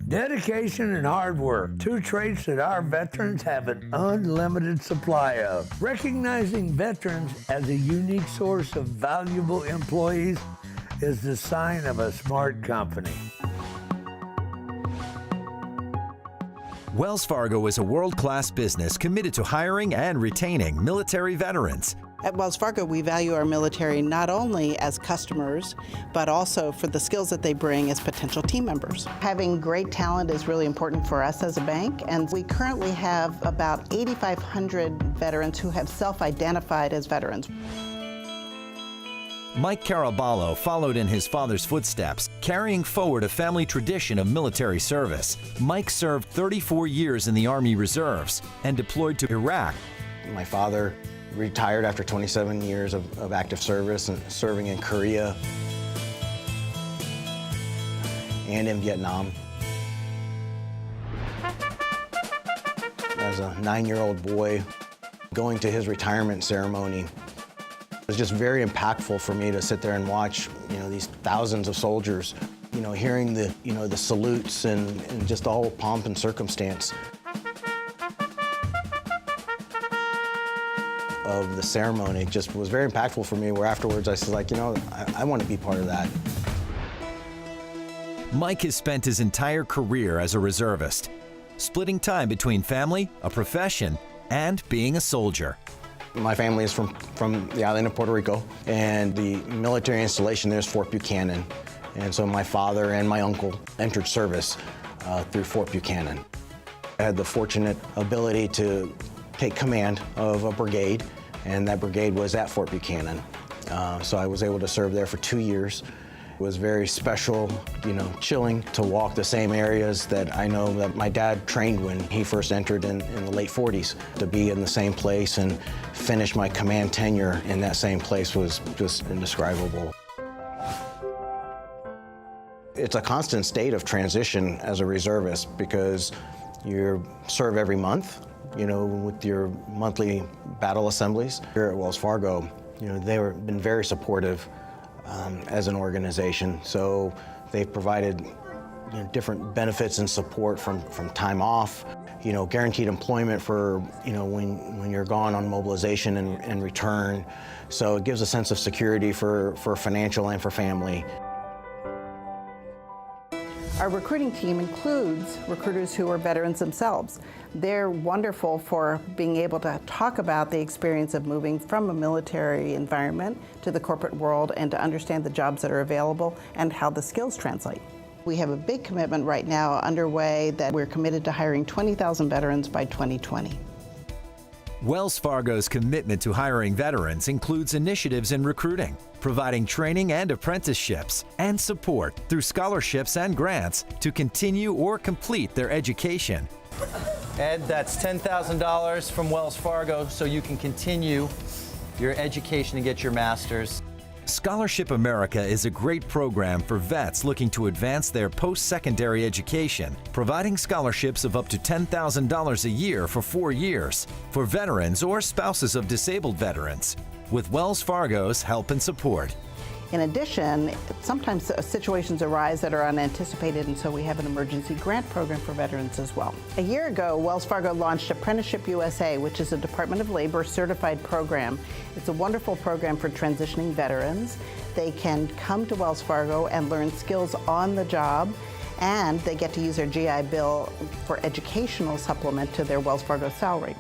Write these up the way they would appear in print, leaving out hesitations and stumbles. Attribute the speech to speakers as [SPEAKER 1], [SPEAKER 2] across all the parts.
[SPEAKER 1] Dedication and hard work, two traits that our veterans have an unlimited supply of. Recognizing veterans as a unique source of valuable employees is the sign of a smart company.
[SPEAKER 2] Wells Fargo is a world-class business committed to hiring and retaining military veterans.
[SPEAKER 3] At Wells Fargo, we value our military not only as customers, but also for the skills that they bring as potential team members. Having great talent is really important for us as a bank, and we currently have about 8,500 veterans who have self-identified as veterans.
[SPEAKER 2] Mike Caraballo followed in his father's footsteps, carrying forward a family tradition of military service. Mike served 34 years in the Army Reserves and deployed to Iraq.
[SPEAKER 4] My father retired after 27 years of active service and serving in Korea and in Vietnam. As a 9-year-old boy, going to his retirement ceremony, it was just very impactful for me to sit there and watch, these thousands of soldiers, hearing the salutes and just all pomp and circumstance of the ceremony. Just was very impactful for me, where afterwards I was like, I want to be part of that.
[SPEAKER 2] Mike has spent his entire career as a reservist, splitting time between family, a profession, and being a soldier.
[SPEAKER 4] My family is from the island of Puerto Rico, and the military installation there is Fort Buchanan. And so my father and my uncle entered service through Fort Buchanan. I had the fortunate ability to take command of a brigade, and that brigade was at Fort Buchanan. So I was able to serve there for 2 years. It was very special, chilling to walk the same areas that I know that my dad trained when he first entered in the late 40s. To be in the same place and finish my command tenure in that same place was just indescribable. It's a constant state of transition as a reservist, because you serve every month, with your monthly battle assemblies. Here at Wells Fargo, they've been very supportive as an organization. So they've provided different benefits and support from time off, guaranteed employment for, when you're gone on mobilization and return. So it gives a sense of security for financial and for family.
[SPEAKER 3] Our recruiting team includes recruiters who are veterans themselves. They're wonderful for being able to talk about the experience of moving from a military environment to the corporate world and to understand the jobs that are available and how the skills translate. We have a big commitment right now underway that we're committed to hiring 20,000 veterans by 2020.
[SPEAKER 2] Wells Fargo's commitment to hiring veterans includes initiatives in recruiting, providing training and apprenticeships, and support through scholarships and grants to continue or complete their education.
[SPEAKER 5] Ed, that's $10,000 from Wells Fargo so you can continue your education and get your master's.
[SPEAKER 2] Scholarship America is a great program for vets looking to advance their post-secondary education, providing scholarships of up to $10,000 a year for 4 years for veterans or spouses of disabled veterans, with Wells Fargo's help and support.
[SPEAKER 3] In addition, sometimes situations arise that are unanticipated, and so we have an emergency grant program for veterans as well. A year ago, Wells Fargo launched Apprenticeship USA, which is a Department of Labor certified program. It's a wonderful program for transitioning veterans. They can come to Wells Fargo and learn skills on the job, and they get to use their GI Bill for educational supplement to their Wells Fargo salary.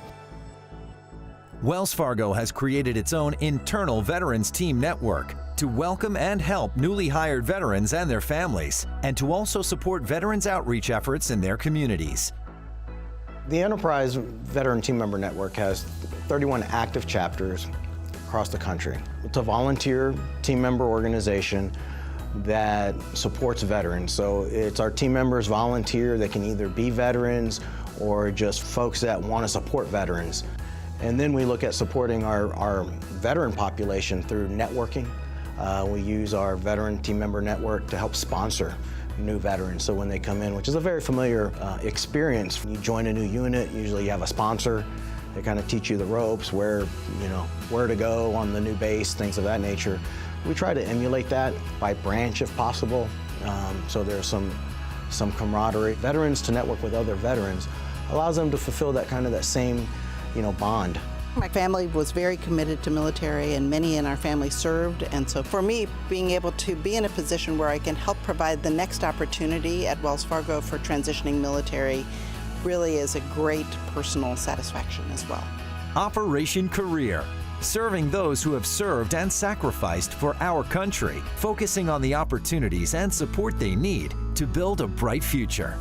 [SPEAKER 2] Wells Fargo has created its own internal veterans team network to welcome and help newly hired veterans and their families, and to also support veterans outreach efforts in their communities.
[SPEAKER 4] The Enterprise Veteran Team Member Network has 31 active chapters across the country. It's a volunteer team member organization that supports veterans. So it's our team members volunteer. They can either be veterans or just folks that want to support veterans. And then we look at supporting our veteran population through networking. We use our Veteran Team Member Network to help sponsor new veterans. So when they come in, which is a very familiar experience, when you join a new unit, usually you have a sponsor. They kind of teach you the ropes, where to go on the new base, things of that nature. We try to emulate that by branch if possible. So there's some some camaraderie. Veterans to network with other veterans allows them to fulfill that same, bond.
[SPEAKER 3] My family was very committed to military, and many in our family served, and so for me, being able to be in a position where I can help provide the next opportunity at Wells Fargo for transitioning military really is a great personal satisfaction as well.
[SPEAKER 2] Operation Career, serving those who have served and sacrificed for our country, focusing on the opportunities and support they need to build a bright future.